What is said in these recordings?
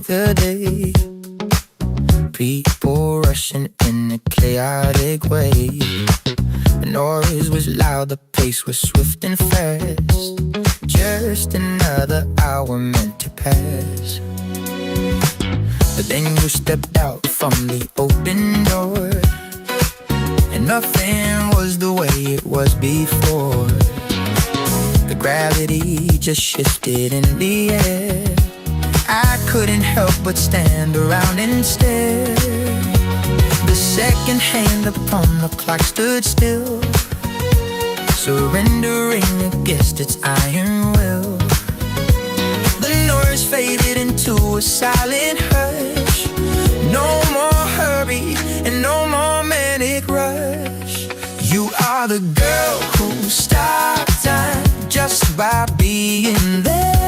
yesterday. People rushing in a chaotic way. The noise was loud, the pace was swift and fast. Just another hour meant to pass. But then you stepped out from the open door, and nothing was the way it was before. The gravity just shifted in the air. I couldn't help but stand around and stare. The second hand upon the clock stood still, surrendering against its iron will. The noise faded into a silent hush. No more hurry and no more manic rush. You are the girl who stopped time just by being there,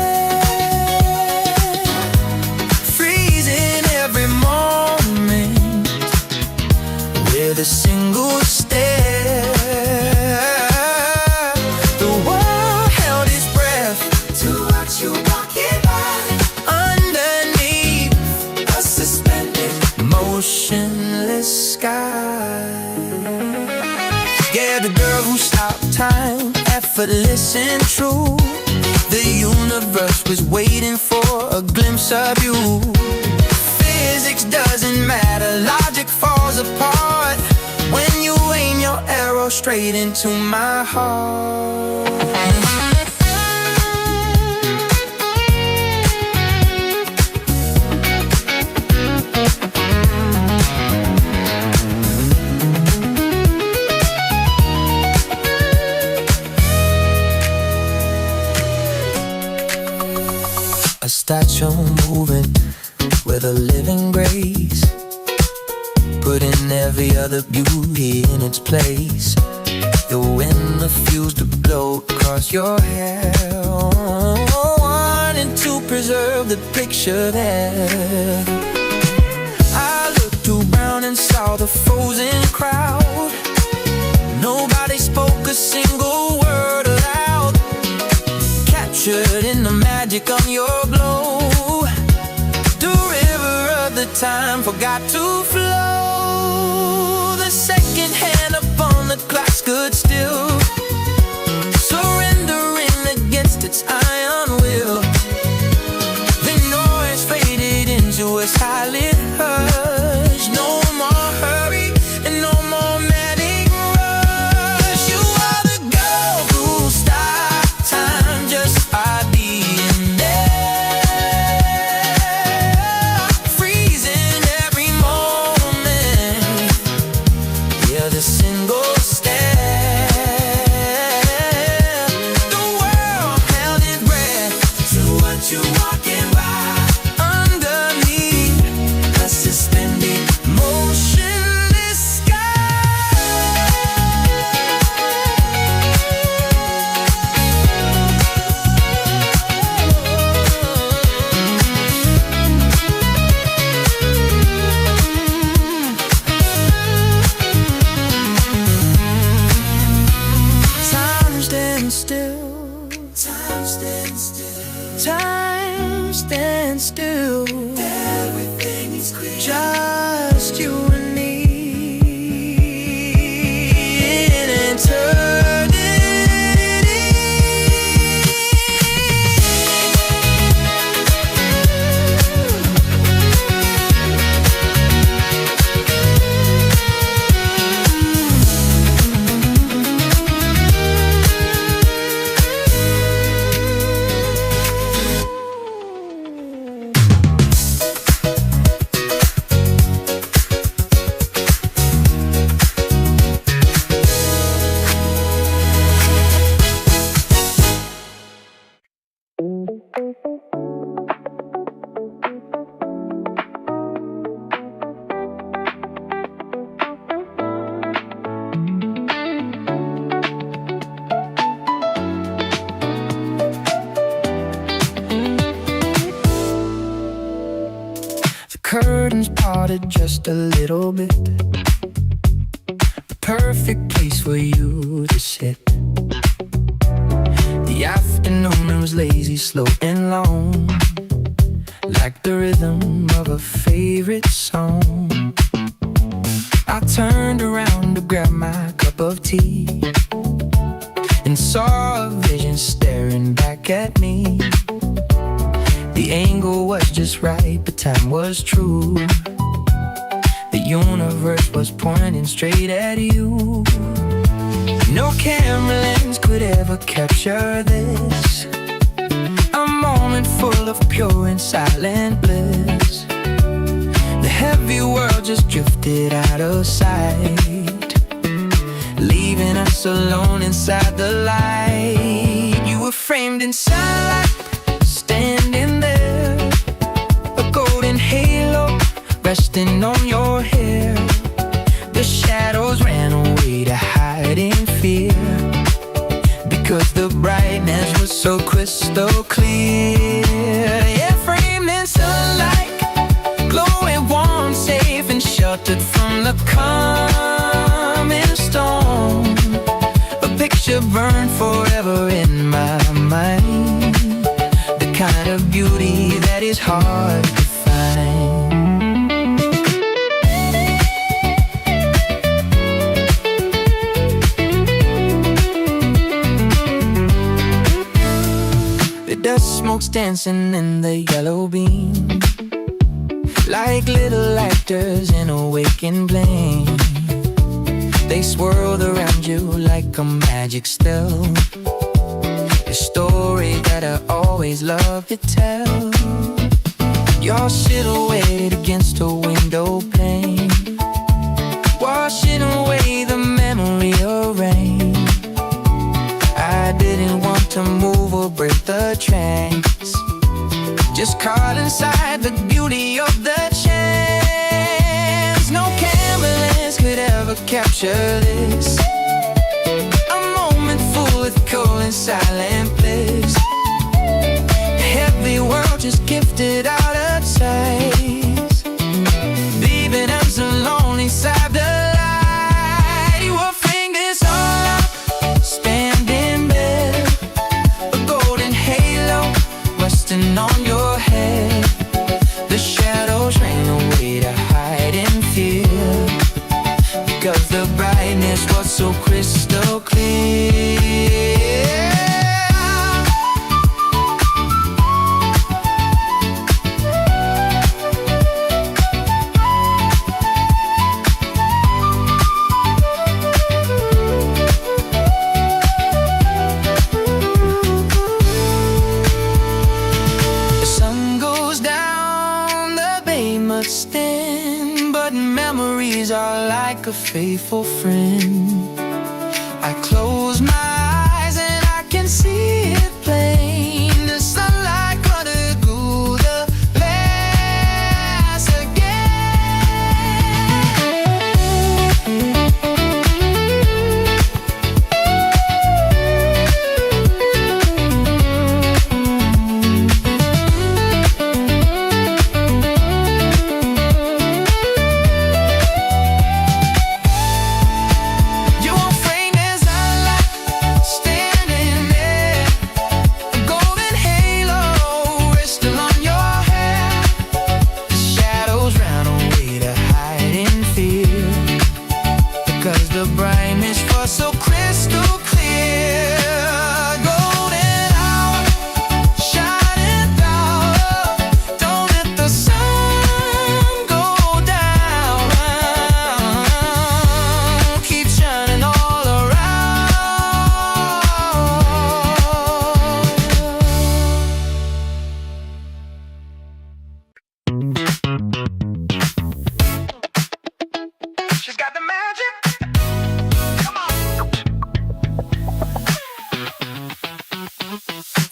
freezing every moment with a single stare. The world held its breath to watch you walking by underneath a suspended, motionless sky. Yeah, the girl who stopped time, effortless and true. The universe was waiting for a glimpse of you. Physics doesn't matter, logic falls apart when you aim your arrow straight into my heart. A statue moving with a living grace, putting every other beauty in its place. The wind refused to blow across your hair, wanting to preserve the picture there. I looked around and saw the frozen crowd. Nobody spoke a single word aloud, captured in the magic of your glow. The river of the time forgot to flow. The second hand upon the clock stood still, surrendering against its iron will. The noise faded into a silent hush. No more hurry and no more manic rush. You are the girl who stopped time just by being there, freezing every moment. Yeah, the single stare. The world held its breath to watch you walking by underneath a suspended, motionless sky. Time stands still, time stands still, time stands still. Everything is clear, just you and me in eternity. Curtains parted just a little bit, the perfect place for you to sit. The afternoon was lazy, slow and long, like the rhythm of a favorite song. I turned around to grab my cup of tea and saw a vision staring back at me. The angle was just right, the time was true. The universe was pointing straight at you. No camera lens could ever capture this, a moment full of pure and silent bliss. The heavy world just drifted out of sight, leaving us alone inside the light. You were framed in sunlight, standing there, a golden halo resting on your hair. The shadows ran away to hide in fear, because the brightness was so crystal clear. Yeah, framed in sunlight, glowing warm, safe and sheltered from the coming storm. A picture burned forever in my mind, the kind of beauty that is hard to find. Dust smoke's dancing in the yellow beam, like little actors in a waking flame. They swirled around you like a magic spell, a story that I always loved to tell. You're silhouetted against a window pane, washing away the memory of rain. I didn't want to move or break the trance, just caught inside the beauty of the chance. No camera lens could ever capture this, a moment full of cold and silent bliss. The heavy world just gifted out of sight, leaving us alone inside the light. Your fingers all up, standing there, a golden halo resting on your head. The shadows ran away to hide in fear, because the brightness was so crystal clear. Stand, but memories are like a faithful friend. I close my eyes and I can see it plain. The sunlight cutted through the glass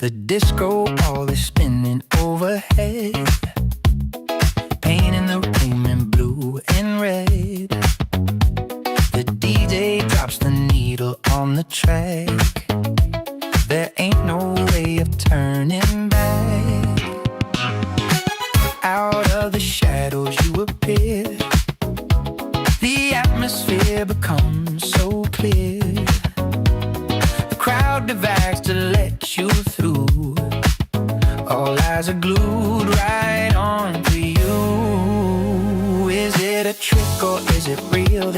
The disco ball is spinning overhead, painting the room in blue and red. The DJ drops the needle on the track. There ain't no way of turning back. Out of the shadows you appear, the atmosphere becomes so clear. The crowd divides to let you through. All eyes are glued right on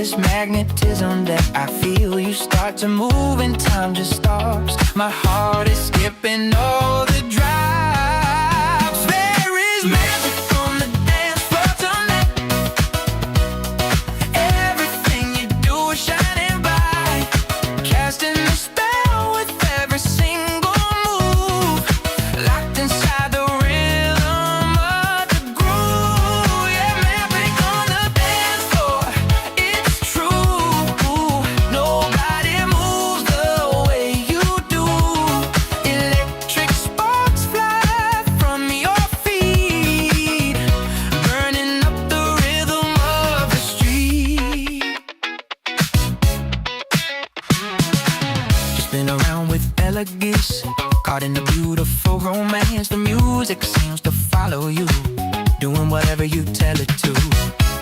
this magnetism that I feel. You start to move and time just stops. My heart is skipping all the drops. There is magic on the dance floor tonight. Everything you do is shining bright, casting a spell with every single move, locked inside the rhythm of the groove. Yeah, magic on the dance floor, it's true. Nobody moves the way you do. Electric sparks fly from your feet, burning up the rhythm of the street. Just been around with elegance, caught in a beautiful romance. The music seems to follow you, doing whatever you tell it to.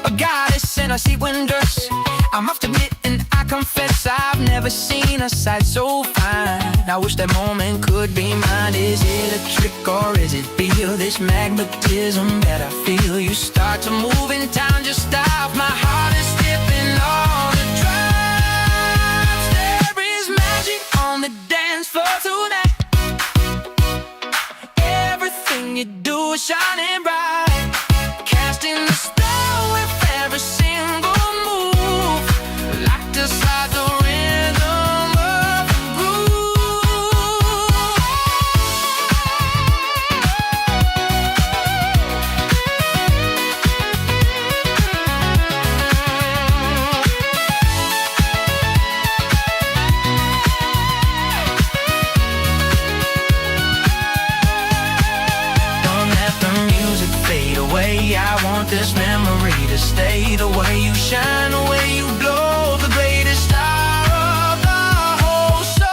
A goddess in a sequin dress, I must admit and I confess I've never seen a sight so fine. I wish that moment could be mine. Is it a trick or is it real? This magnetism that I feel. You start to move in time, just stop. My heart is skipping all the drops. There is magic on the dance floor tonight. Everything you do is shining bright, casting a spell with every single move, locked inside the rhythm of the groove. Don't let the music fade away. I want this memory to stay. The way you shine, the way you glow, the greatest star of the whole show.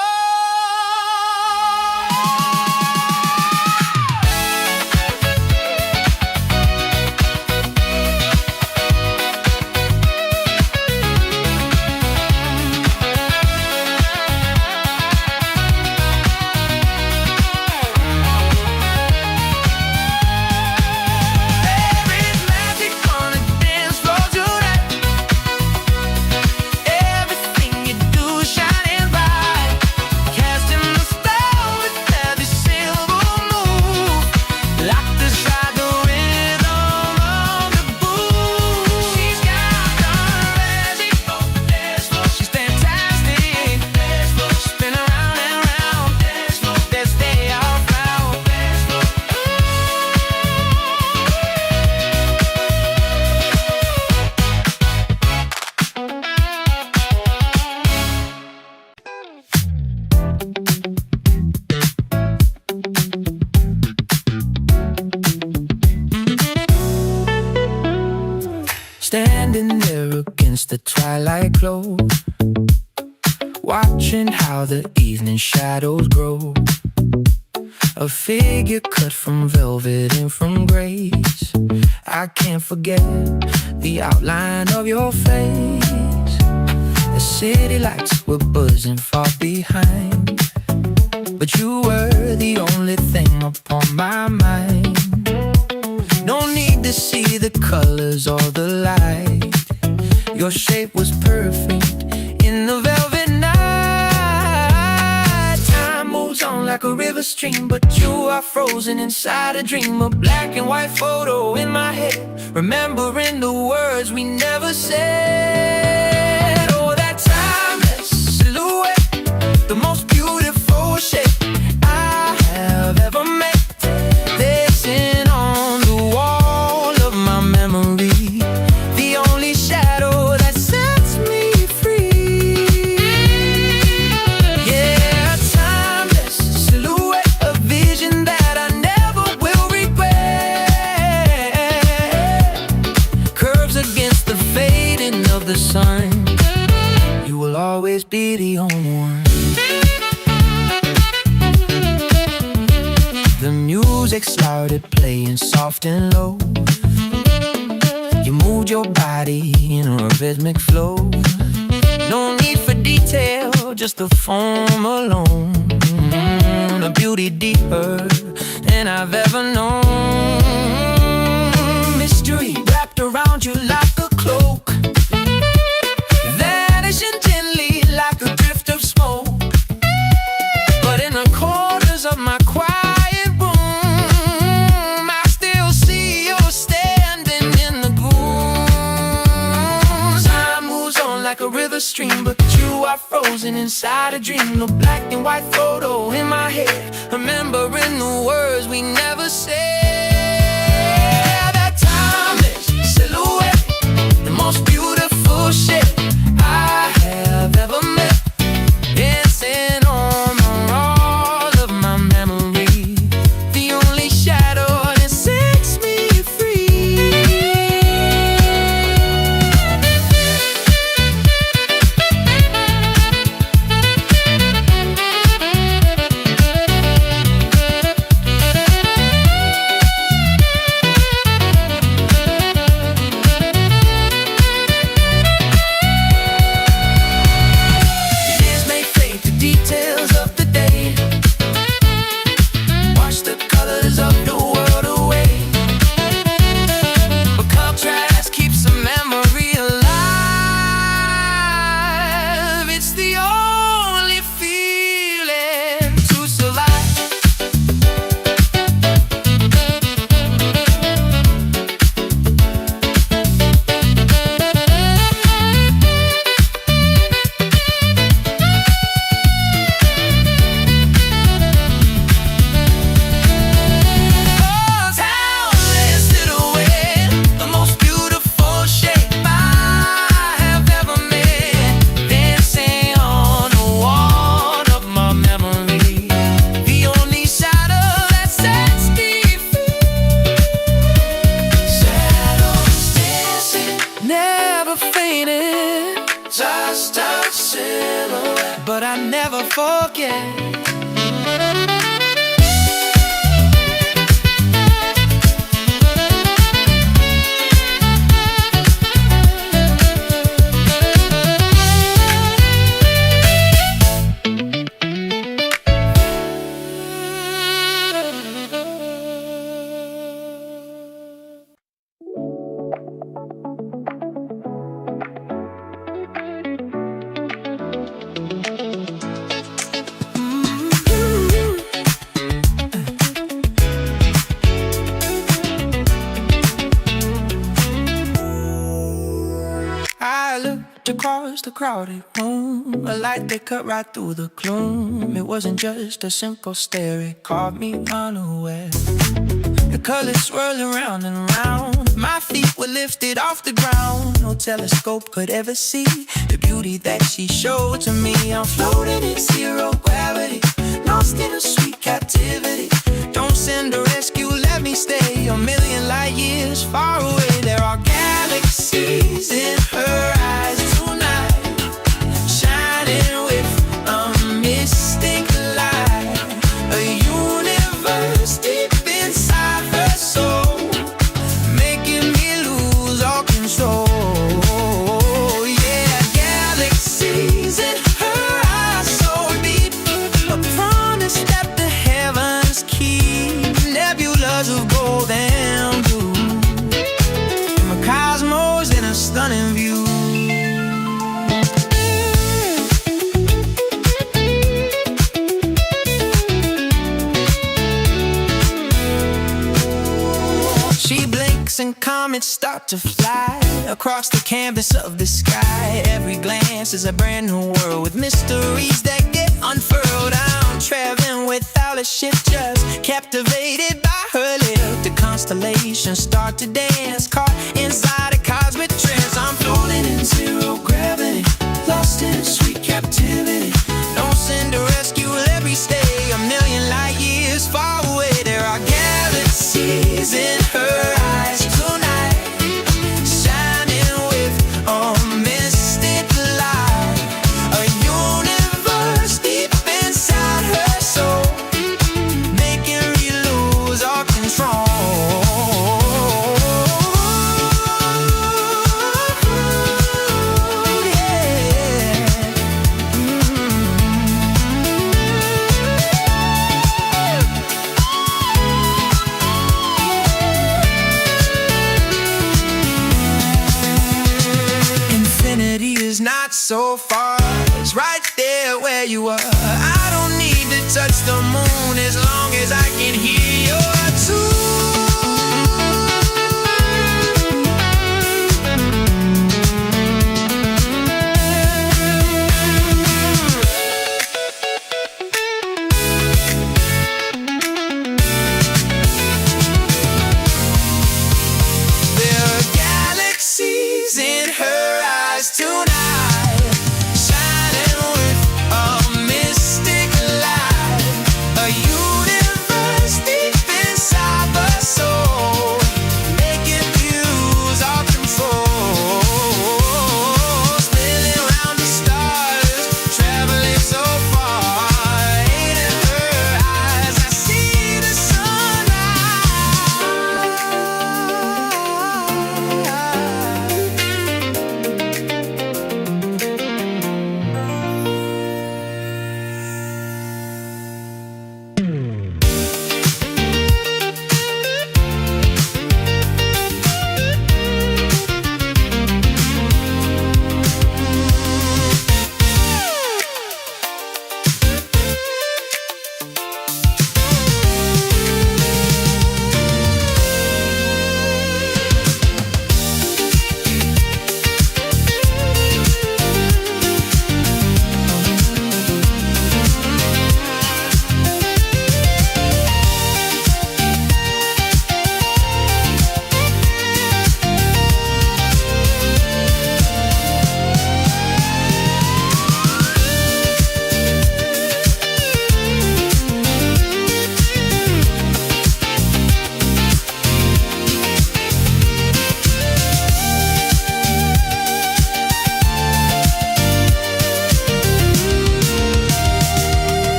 There is magic on the dance floor tonight. Everything you do is shining bright, casting a spell with every single move, locked inside the rhythm of the groove. She's got the magic on the dance floor. She's fantastic. Spin around and round. Let's stay out loud. Standing there against the twilight glow, watching how the evening shadows grow. A figure cut from velvet and from grace. I can't forget the outline of your face. The city lights were buzzing far behind, but you were the only thing upon my mind. No need to see the colors or the light. Your shape was perfect in the velvet night. Time moves on like a river stream, but you are frozen inside a dream. A black and white photo in my head, remembering the words we never said. Oh, that timeless silhouette, the most beautiful shape I have ever met. Dancing on the wall of my memory, the only shadow that sets me free. Yeah, a timeless silhouette, a vision that I never will regret. Curves against the fading of the sun, you will always be the only one. The music started playing soft and low. You moved your body in a rhythmic flow. No need for detail, just the form alone. A beauty deeper than I've ever known. Mystery wrapped around you like a cloak. stream, but you are frozen inside a dream. No black and white photo in my head, remembering the words we never said. That timeless silhouette, the most beautiful shape I have ever met, dancing on the wall of my memory, the only shadow that sets me free. Years may fade to details of the day, wash the colors of the world away, but contrast keeps the memory alive. It's the only feeling to survive. Oh, timeless silhouette, the most beautiful shape I have ever met, dancing on the wall of my memory, the only shadow that sets me free. Shadows dancing, never fainted, just a silhouette, but I never forget. I looked across the crowded room, a light that cut right through the gloom. It wasn't just a simple stare, it caught me unaware. The colors swirled around and around, my feet were lifted off the ground. No telescope could ever see the beauty that she showed to me. I'm floating in zero gravity, lost in a sweet captivity. Don't send a rescue, let me stay a million light years far away. There are galaxies in her eyes tonight, shining with a mystic light, a universe deep inside her soul, making me lose all control. Yeah, galaxies in her eyes so deep, a promise that the heavens keep, nebulas of gold and blue, and my cosmos in a stunning view. She blinks and comets start to fly across the canvas of the sky. Every glance is a brand new world with mysteries that get unfurled. I'm traveling without a ship, just captivated by her lift. The constellations start to dance, caught inside a cosmic trance. I'm floating in zero gravity, lost in sweet captivity. Don't send a rescue, let me stay a million light years far away. There are galaxies in her eyes tonight, shining with a mystic light, a universe deep inside her soul, making me lose all control. Infinity is not so far, it's right there where you are. I don't need to touch the moon as long as I can hear your tune.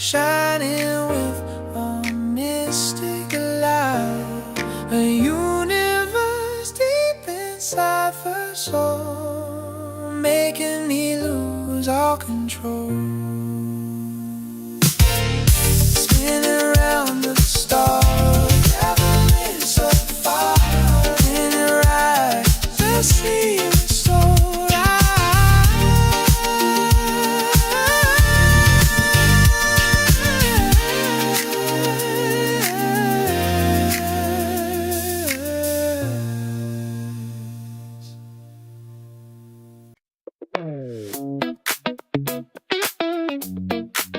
shining with a mystic light, a universe deep inside the soul, making me lose all control. Spinning around the stars, traveling so far, in your eyes I see you so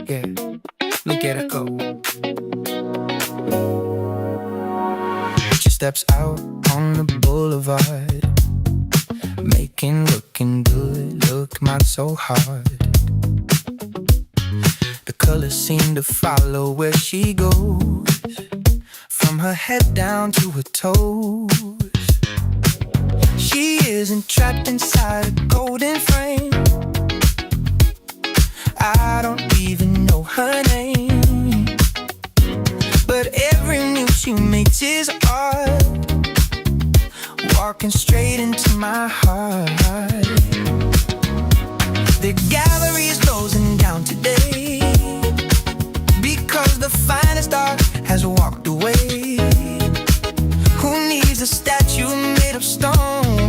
yeah, look at her go. She steps out on the boulevard, looking good, looking out so hard. The colors seem to follow where she goes, from her head down to her toes. She isn't trapped inside a golden frame. I don't even know her name, but every move she makes is art, walking straight into my heart. The gallery is closing down today, because the finest art has walked away. Who needs a statue made of stone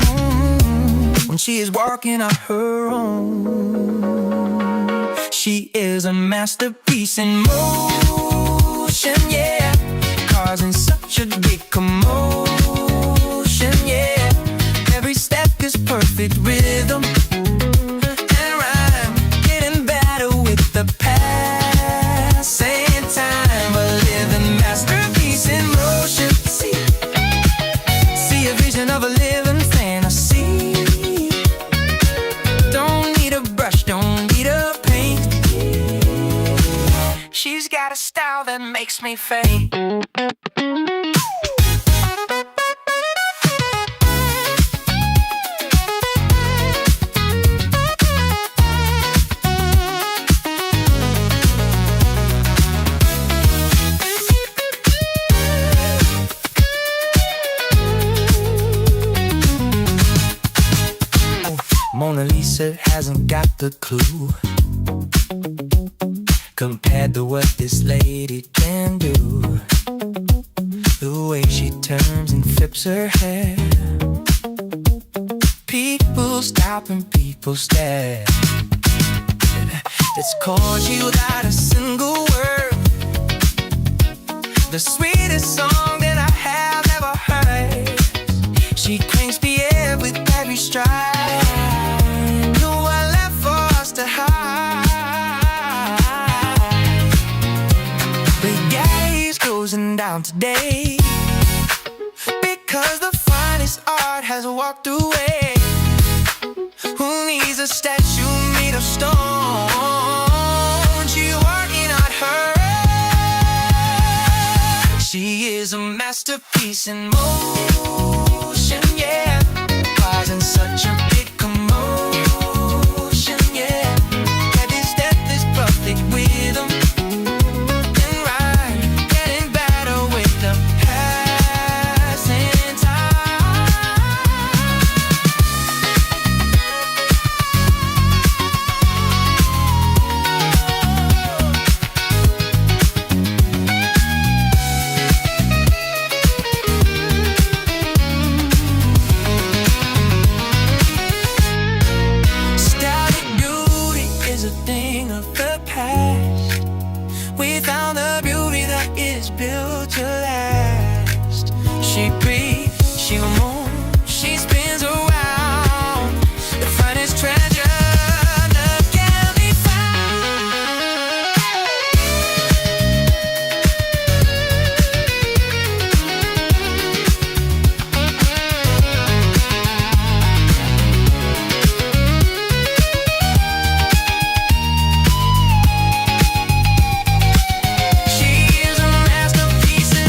when she is walking on her own? She is a masterpiece in motion, yeah, causing such a big commotion, yeah. Every step is perfect rhythm and rhyme, getting better with the passing time. A living masterpiece in motion. See a vision of a living fantasy. Don't need a brush, don't need a paint. She's got a style that makes me faint. Mona Lisa hasn't got the clue compared to what this lady can do. The way she turns and flips her hair, people stop and people stare. It's chords without a single word, the sweetest song that I have ever heard. She cranks the air with every stride. To hide. The gaze closing down today, because the finest art has walked away. Who needs a statue made of stone? She working on her own. She is a masterpiece in motion, yeah, causing such a big commotion. Rhythm and rhyme, getting better with the passing time. Static beauty is a thing of the past. We found the beauty that is built to last. She breathes, she moves, she spins around. The finest treasure that can be She is a masterpiece in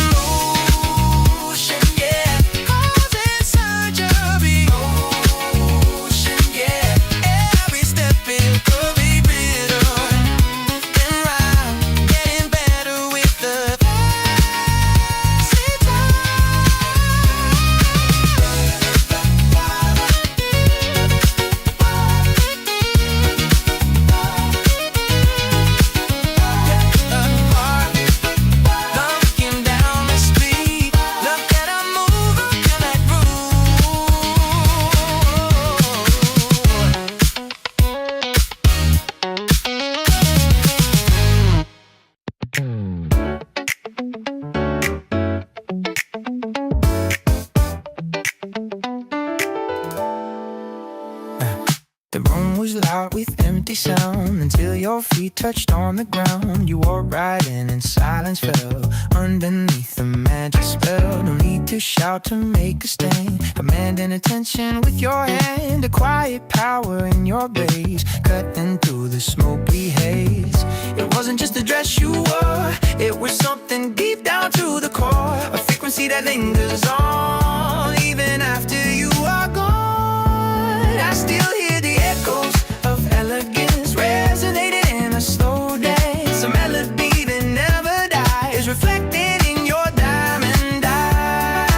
heart with empty sound, until your feet touched on the ground. You walked right in and silence fell underneath the magic spell. No need to shout to make a stand, commanding attention with your hand. A quiet power in your gaze, cutting through the smoky haze. It wasn't just a dress you wore, it was something deep down to the core. A frequency that lingers on even after you are gone. I still hear the echoes of elegance resonating in a slow dance. A melody that never dies, reflecting in your diamond eyes.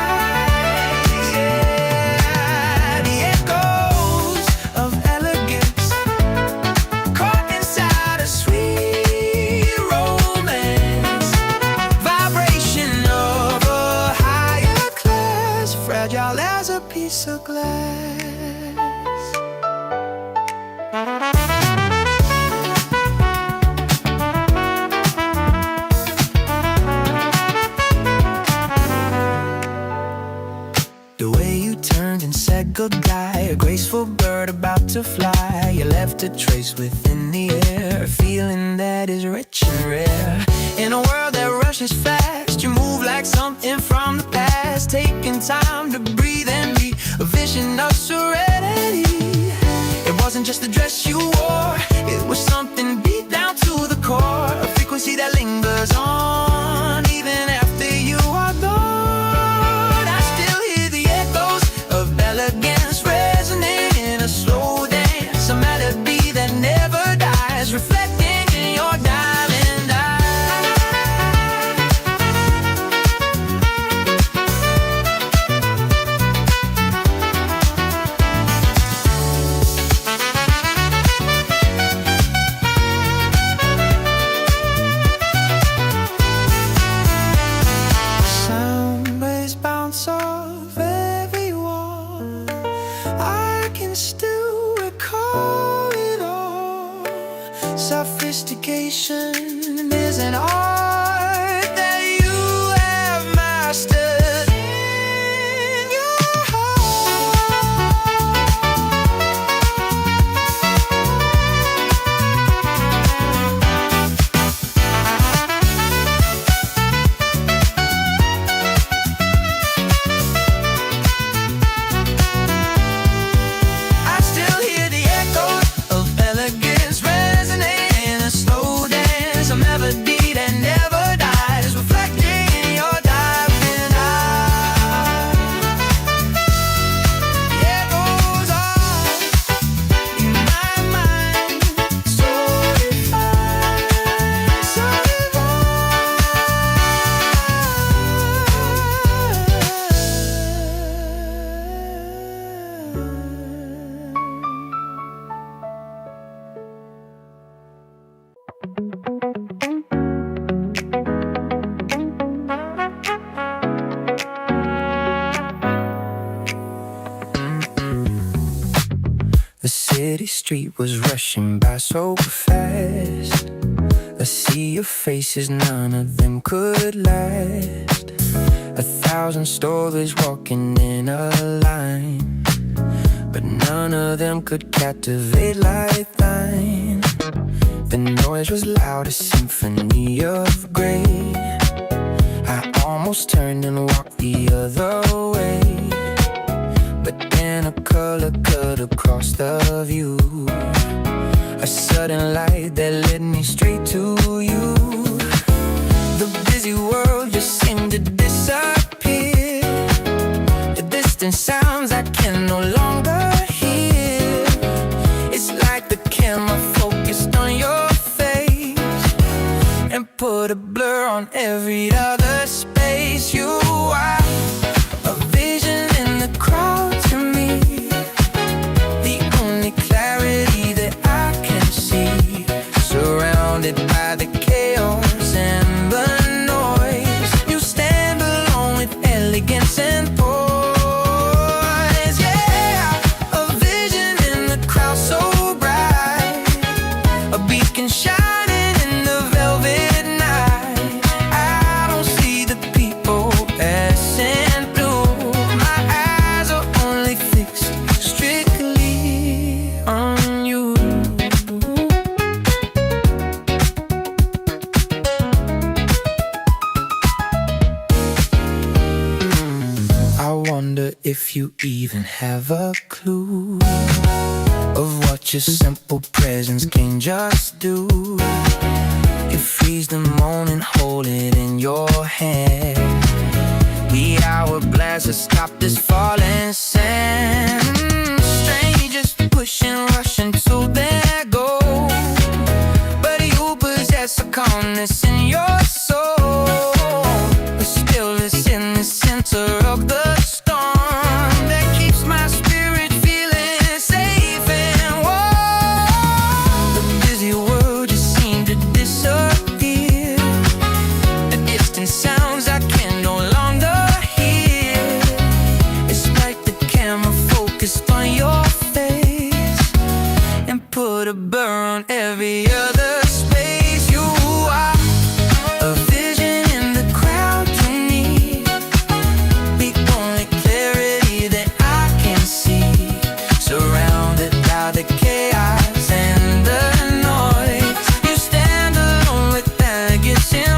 Yeah, the echoes of elegance, caught inside a sweet romance. Vibration of a higher class, fragile as a piece of glass. The way you turned and said goodbye, a graceful bird about to fly. You left a trace within the air, a feeling that is rich and rare. In a world that rushes fast, you move like something from the past, taking time to breathe and be a vision of serenity. It wasn't just the dress you wore, it was something deep down to the core. A frequency that lingers on even after you are gone. I still hear the echoes of elegance resonating in a slow dance. A melody that never dies, reflecting in your diamond eyes. Sound waves bounce off every wall, I can still recall it all. Sophistication is an art that you have mastered in your I still hear the echoes of elegance resonating in a slow dance. A melody that never dies, reflecting in your diamond eyes. The echoes are in my mind, so refined, so The city street was rushing by so fast. A sea of faces, none of them could last. 1,000 stories walking in a line, but none of them could captivate like thine. The noise was loud, a symphony of gray. I almost turned and walked the other way, but then a color cut across the view, a sudden light that led me straight to you. The busy world just seemed to disappear. The distant sounds I can no longer hear. It's like the camera focused on your face and put a blur on every other space. You are a vision in the crowd to me, the only clarity that I can see. Surrounded by the chaos and the noise, you stand alone with elegance and poise. Yeah, a vision in the crowd so bright, a beacon shining in the velvet night. I don't see the people passing if you even have a clue of what your simple presence can just do. You freeze the moment, hold it in your hand. The hourglass has stopped this falling sand. Strangers pushing, rushing to their goal, but you possess a calmness in your soul. The stillness in the center of the storm that keeps my spirit feeling safe and warm. The busy world just seemed to disappear. The distant sounds I can no longer hear. It's like the camera focused on your face and put a blur on every other space. You are a vision in the crowd to me, the only clarity that I can see. Surrounded by the chaos and the noise, you stand alone with elegance and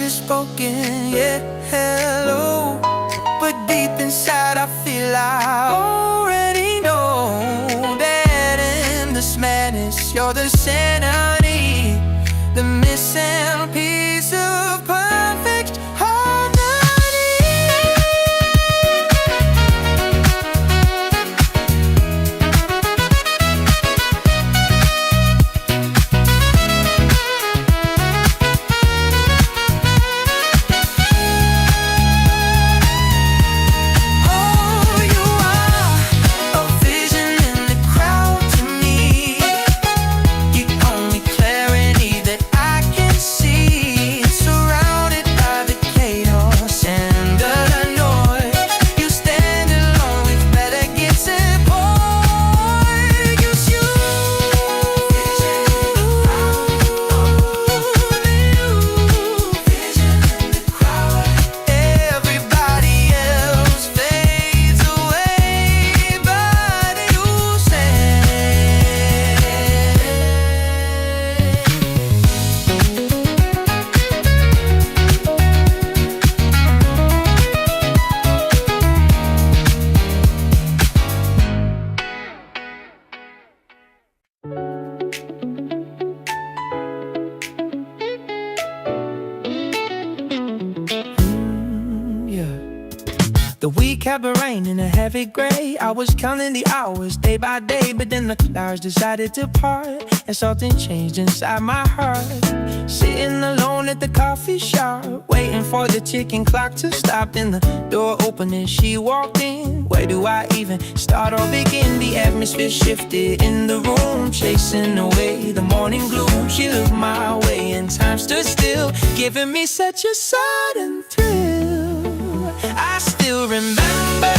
spoken, yeah, hello. But deep inside I feel I already know that in this madness you're the sanity, the missing piece of perfect harmony. The week had been raining a heavy gray. I was counting the hours day by day, but then the clouds decided to part, and something changed inside my heart. Sitting alone at the coffee shop, waiting for the ticking clock to stop. Then the door opened and she walked in. Where do I even start or begin? The atmosphere shifted in the room, chasing away the morning gloom. She looked my way and time stood still, giving me such a sudden thrill. I still remember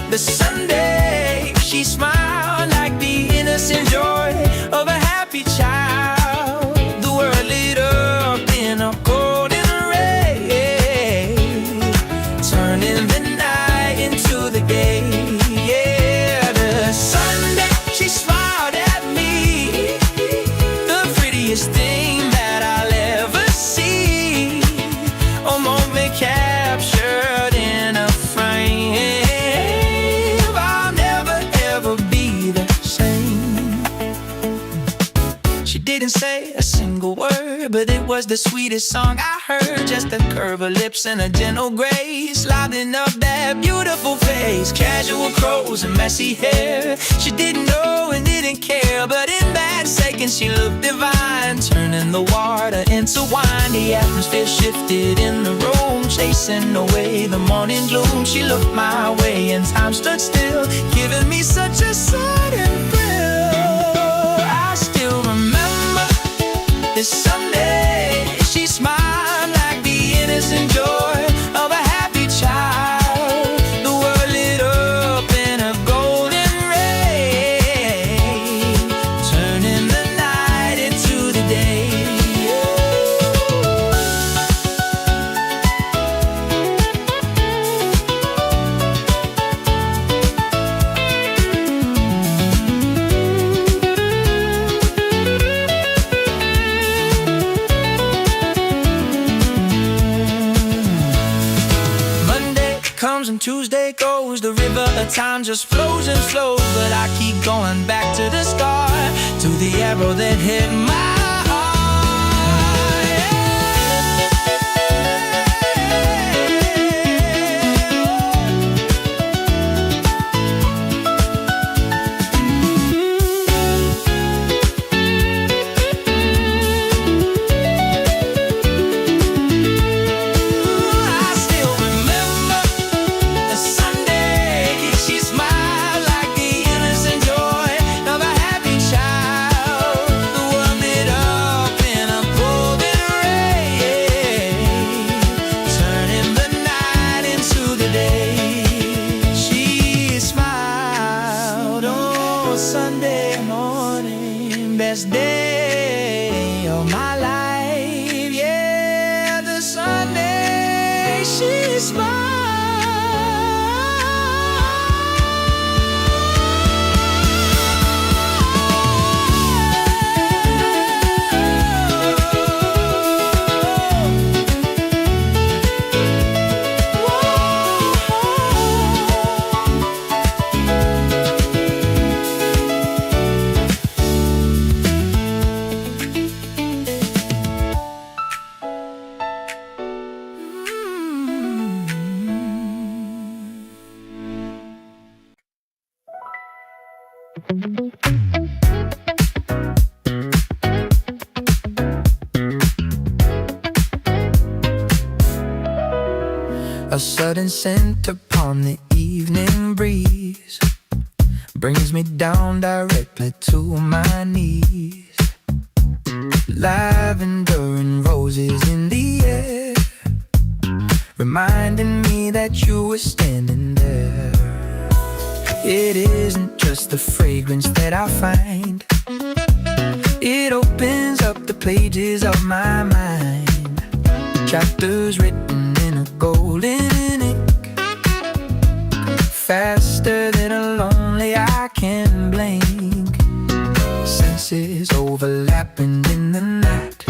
the Sunday she smiled like the innocent joy of a happy child. The world lit up in a golden ray, turning the night into the day. Yeah, the Sunday she smiled at me, the prettiest thing that I'll ever see. A moment captured in a frame. I'll never ever be the same. She didn't say a single word, but it was the sweetest song I heard. Just a curve of lips and a gentle grace, lighting up that beautiful face. Casual clothes and messy hair. She didn't know and didn't care, but in that second she looked divine, turning the water into wine. The atmosphere shifted in the room, chasing away the morning gloom. She looked my way and time stood still, giving me such a sudden thrill. I still remember this Sunday she smiled like the innocent joy of a happy child. The world lit up in a golden ray, turning the night into the day. time just flows and flows, but I keep going back to the scar, to the arrow that hit my heart. Sunday morning, best day of my life. Yeah, the Sunday she smiled. A sudden scent upon the evening breeze brings me down directly to my knees. Lavender and roses in the air, reminding me that you were standing there. It isn't just the fragrance that I find, it opens up the pages of my mind. Chapters written in a golden ink, faster than a lonely eye can blink. Senses overlapping in the night,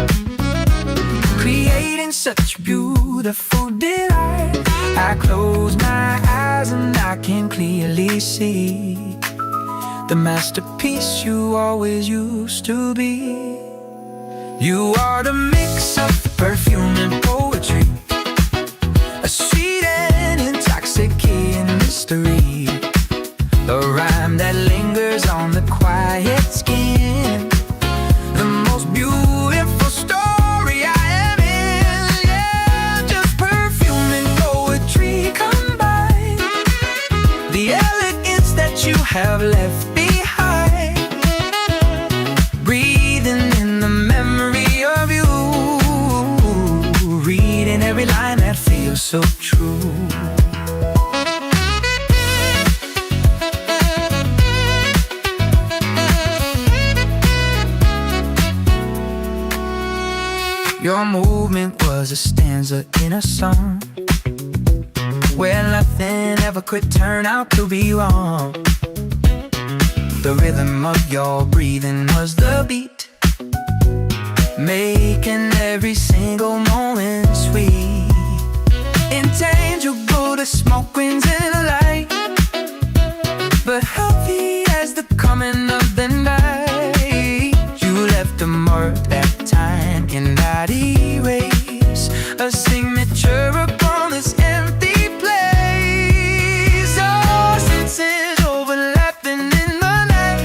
creating such beautiful delight. I close my eyes and I can clearly see the masterpiece you always used to be. You are the mix of perfume and poetry, a sweet and intoxicating mystery, the rhyme that lingers on the quiet skin, the most beautiful story I am in. Yeah, just perfume and poetry combined, the elegance that you have left behind, breathing in the memory of you, reading every line that feels so true. Your movement was a stanza in a song, where nothing ever could turn out to be wrong. The rhythm of your breathing was the beat, making every single moment sweet. Intangible, the smoke rings in the light, but healthy as the coming of the night. You left a mark that time cannot erase, a signature upon this empty place. Our senses overlapping in the night,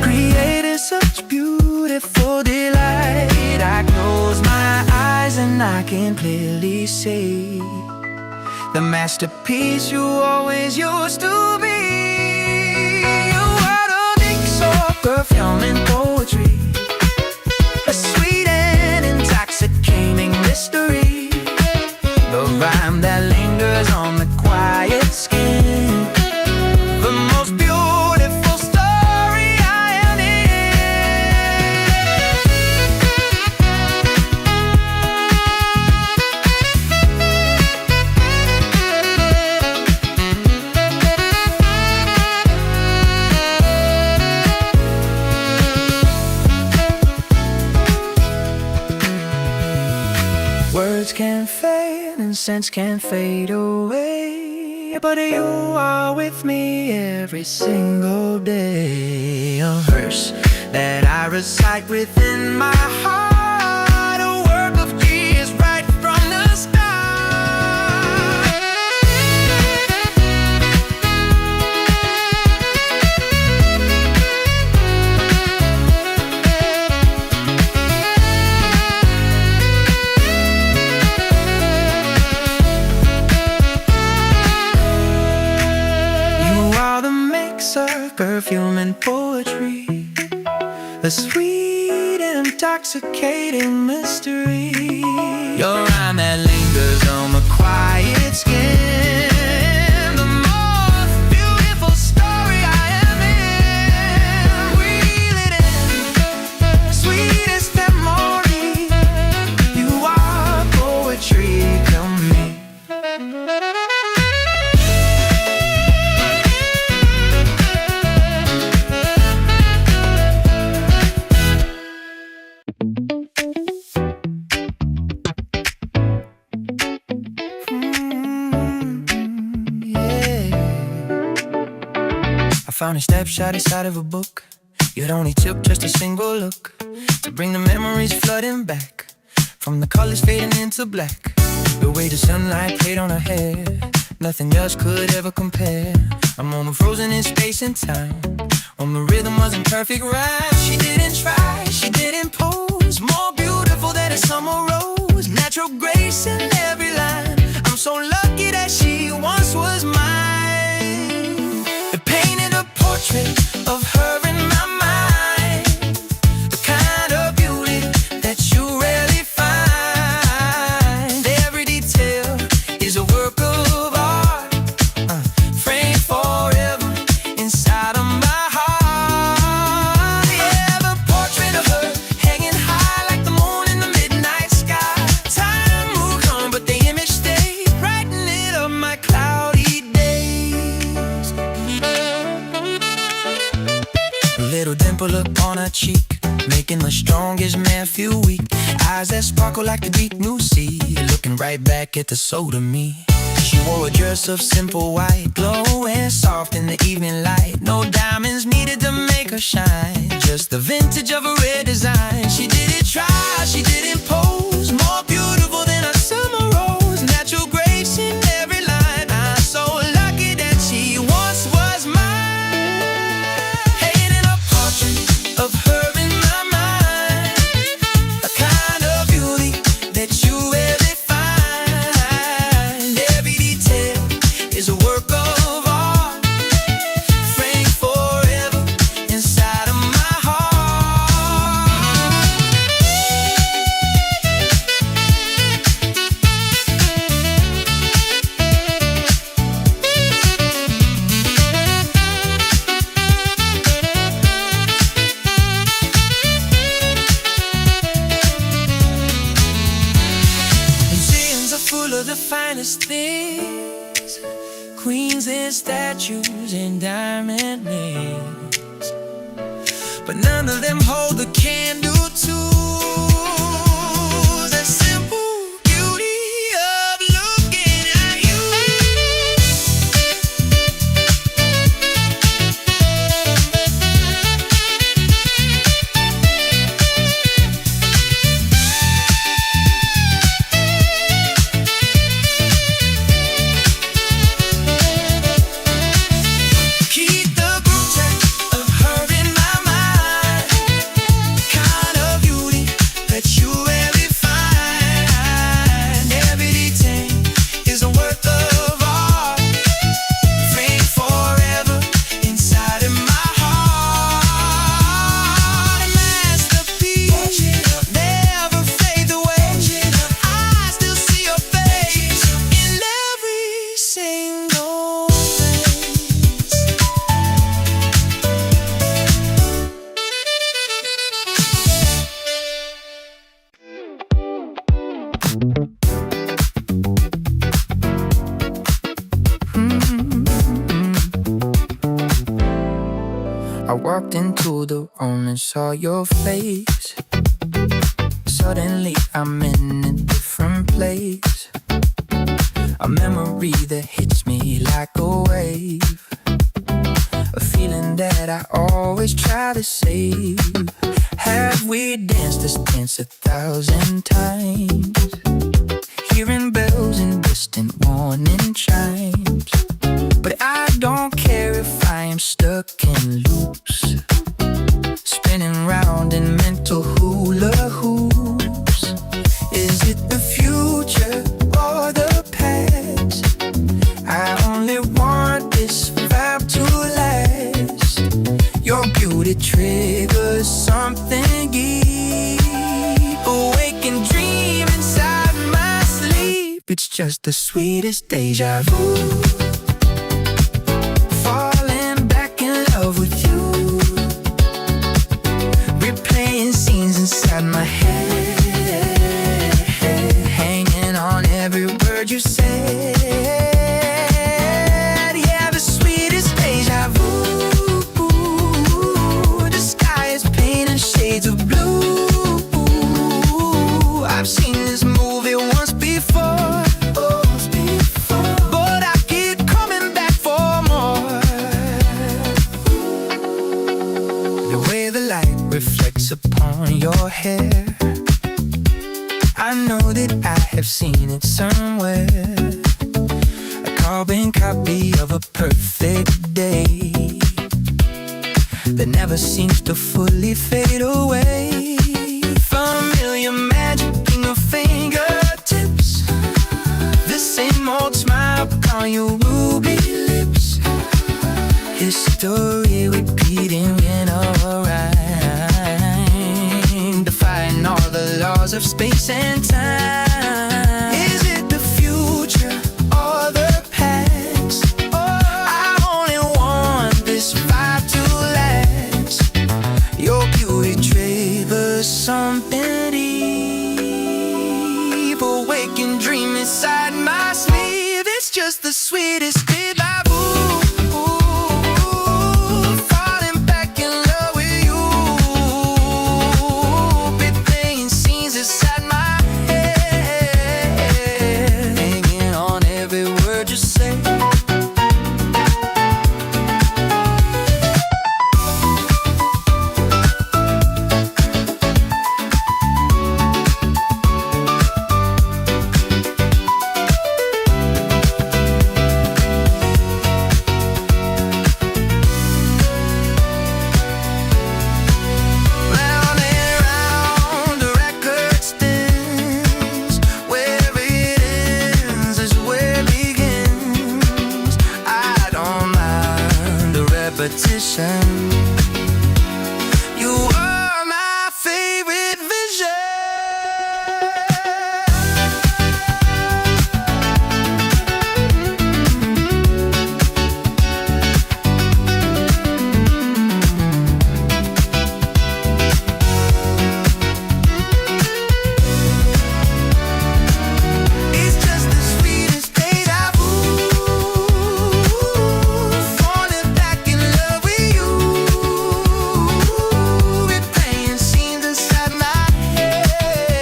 creating such beautiful delight. I close my eyes and I can clearly see the masterpiece you always used to be. You are the mix of perfume and poetry, a sweet and intoxicating mystery, the rhyme that lingers on the quiet skin, the most beautiful story I am Words can fade and scents can fade away, but you are with me every single day. A verse that I recite within my heart, a work of genius right from the start. Of perfume and poetry, a sweet and intoxicating mystery. Your rhyme that lingers on the quiet skin, the most beautiful story I am in. Reel it in, sweetest memory. You are poetry, come me. I found a snapshot inside of a book. It only took just a single look to bring the memories flooding back, from the colors fading into black. The way the sunlight played on her hair, nothing else could ever compare. I'm almost frozen in space and time, when the rhythm was in perfect rhyme. She didn't try, she didn't pose, more beautiful than a summer rose. Natural grace in every line, I'm so lucky that she once was mine. It painted a portrait of her in my mind, the kind of beauty that you rarely find. Every detail is a work of art, framed forever inside of my heart. Yeah, the portrait of her hanging high like the moon in the midnight sky. Time moved on, but the image stayed, brightening it up my cloudy days. A little dimple upon her cheek, making the strongest man feel weak. Eyes that sparkle like the deep blue sea, looking right back at the soul of me. She wore a dress of simple white, glowing soft in the evening light. No diamonds needed to make her shine, just the vintage of a red design. She didn't try, she didn't pose, more beautiful than a summer rose. Natural grace in every line, I'm so lucky that she once was mine. Painting a portrait of her in my mind, a kind of beauty that you rarely find. Every detail is a work of art, framed forever inside of my heart. Museums are full of the finest things, queens and statues and diamond rings, but none of them hold the candle to the simple beauty of looking at you. Keep the groove check of her in my mind, kind of beauty that you rarely find. Every detail is a work of art, framed forever inside of my heart. A masterpiece, never fade away. I still see your face in every single face. I walked into the room and saw your face. Suddenly I'm in a different place. A memory that hits hits me like a wave, a feeling that I always try to save. Have we danced this dance 1,000 times, hearing bells and distant warning chimes? But I don't care if I am stuck in loops, spinning round in mental hula hoops. Is it the future or the past? I only want this vibe to last. Your beauty triggers something deep, awake and dream inside my sleep. It's just the sweetest deja vu, falling back in love with you, replaying scenes inside my head, hanging on every word you said. Yeah, the sweetest deja vu. The sky is painted shades of blue. I've seen this movie once before, but I keep coming back for more. The way the light reflects upon your hair, I know that I have seen it somewhere. A carbon copy of a perfect day that never seems to fully fade away. Familiar magic in your fingertips, the same old smile on your ruby lips. History repeating in a rhyme, defying all the laws of space and time. Is it the future or the past? I only want this vibe to last. Your beauty triggers something deep, awake and dream inside my sleep. It's just the sweetest deja vu, falling back in love with you, replaying scenes inside my head, hanging on every word you say. Round and round the record spins, where it ends is where it begins. I don't mind the repetition. You are my favorite vision. It's just the sweetest deja vu, falling back in love with you, replaying scenes inside my head,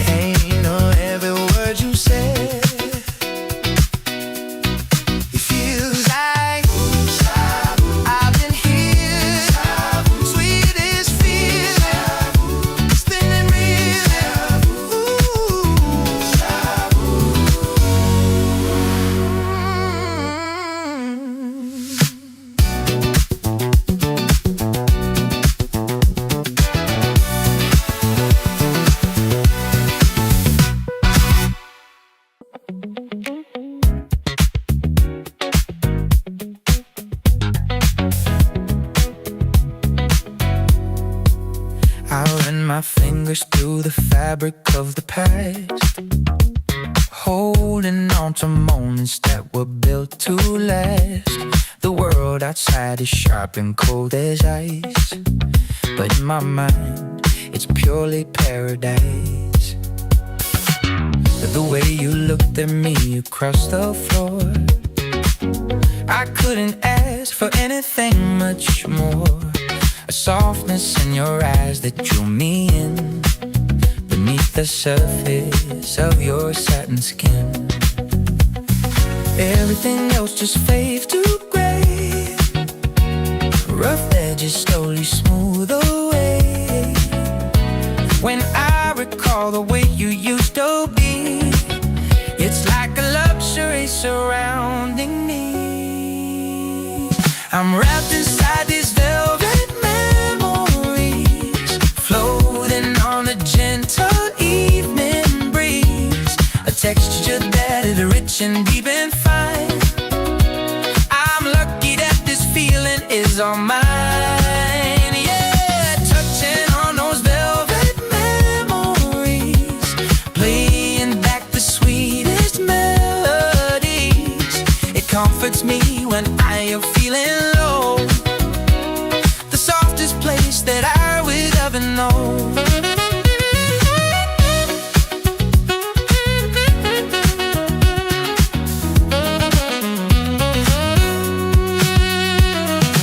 hanging on every word you said. It feels like I've been here, sweetest feeling, spinning rhythm. I run my fingers through the fabric of the past, holding on to moments that were built to last. The world outside is sharp and cold as ice, but in my mind, it's purely paradise. The way you looked at me across the floor, I couldn't ask for anything much more. A softness in your eyes that drew me in, beneath the surface of your satin skin. Everything else just fades to gray. Rough edges slowly smooth away. When I recall the way you used to be, it's like a luxury surrounding me. I'm wrapped inside these velvet memories, floating on a gentle evening breeze. A texture that is rich and deep and fine. I'm lucky that this feeling is all mine. Yeah, touching on those velvet memories, playing back the sweetest melodies. It comforts me when I am feeling low, the softest place that I would ever know.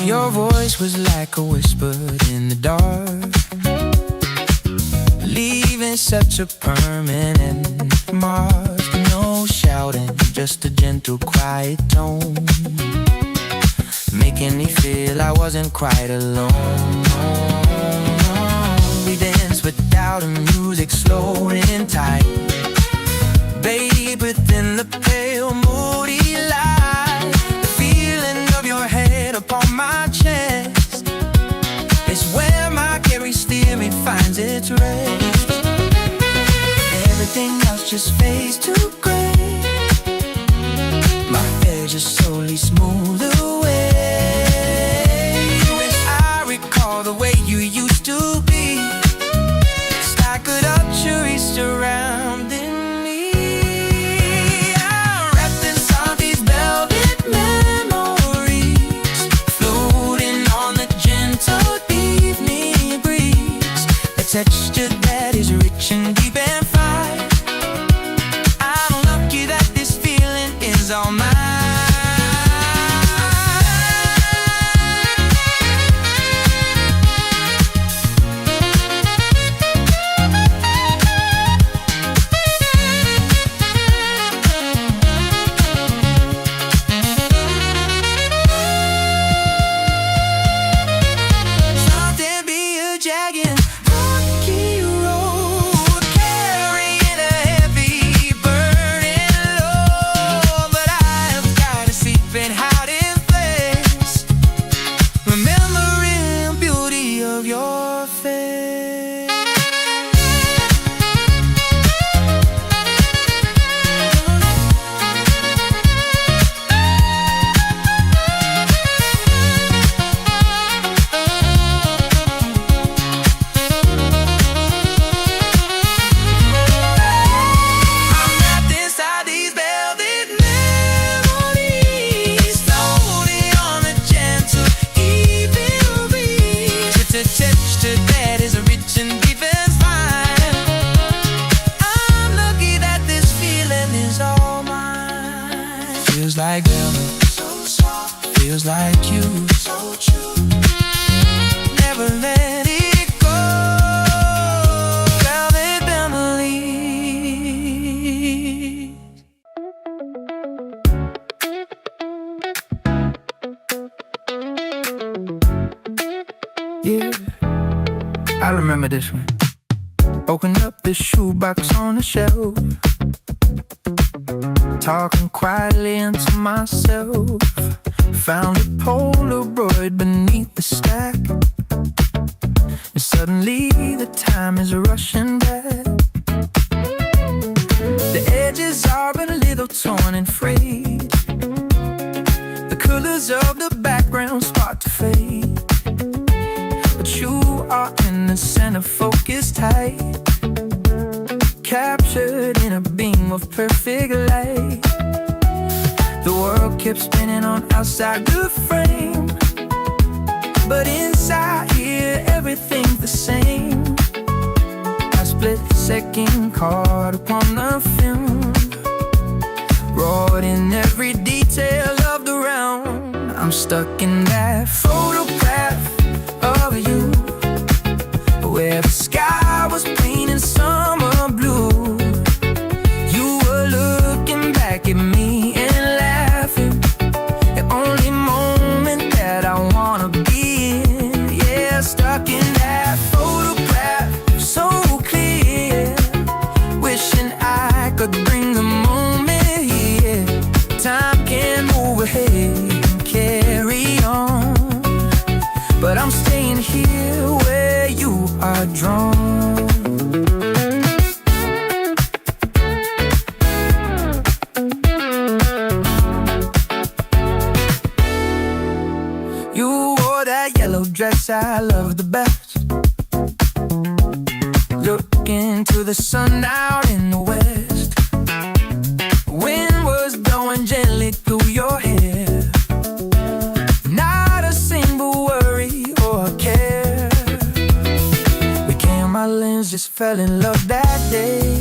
Your voice was like a whisper in the dark, leaving such a permanent mark. No shouting, just a gentle, quiet tone, making me feel I wasn't quite alone. We danced without a music, slow and tight, babe, within the pale, moody light. The feeling of your head upon my chest is where my carry steering finds its rest. Everything else just fades to gray. My edges slowly smooth away. When I recall the way you used to be, it's like a luxury surrounding me. I'm wrapped inside these velvet memories, floating on the gentle evening breeze. A texture that is rich and deep and fine. I'm lucky that this feeling is all mine. Something be a jagged, rocky road, carrying a heavy burden load. But I've got a secret hiding place, remembering beauty of your face. I'm wrapped inside these velvet memories, floating on a gentle evening breeze. It's a texture that is rich and deep and fine. I'm lucky that this feeling is all mine. Feels like velvet, so soft. Feels like you, so true. Never let it go. Velvet memories. Yeah, I remember this one. Open up the shoebox on the shelf, talking quietly into myself. Found a Polaroid beneath the stack, and suddenly the time is rushing back. The edges are a little torn and frayed, the colors of the background start to fade, but you are in the center, focused tight, captured in a beam of perfect light. The world kept spinning on outside the frame, but inside here everything's the same. A split-second caught upon the film, wrought in every detail of the round. I'm stuck in that photograph of you, where the sky was painted summer blue. You were looking back at me and laughed. but I'm staying here where you are drawn. You wore that yellow dress I love the best, looking to the sun out in the west. Wind was blowing gently through your hair, not a single worry or care. We came, my lens just fell in love that day.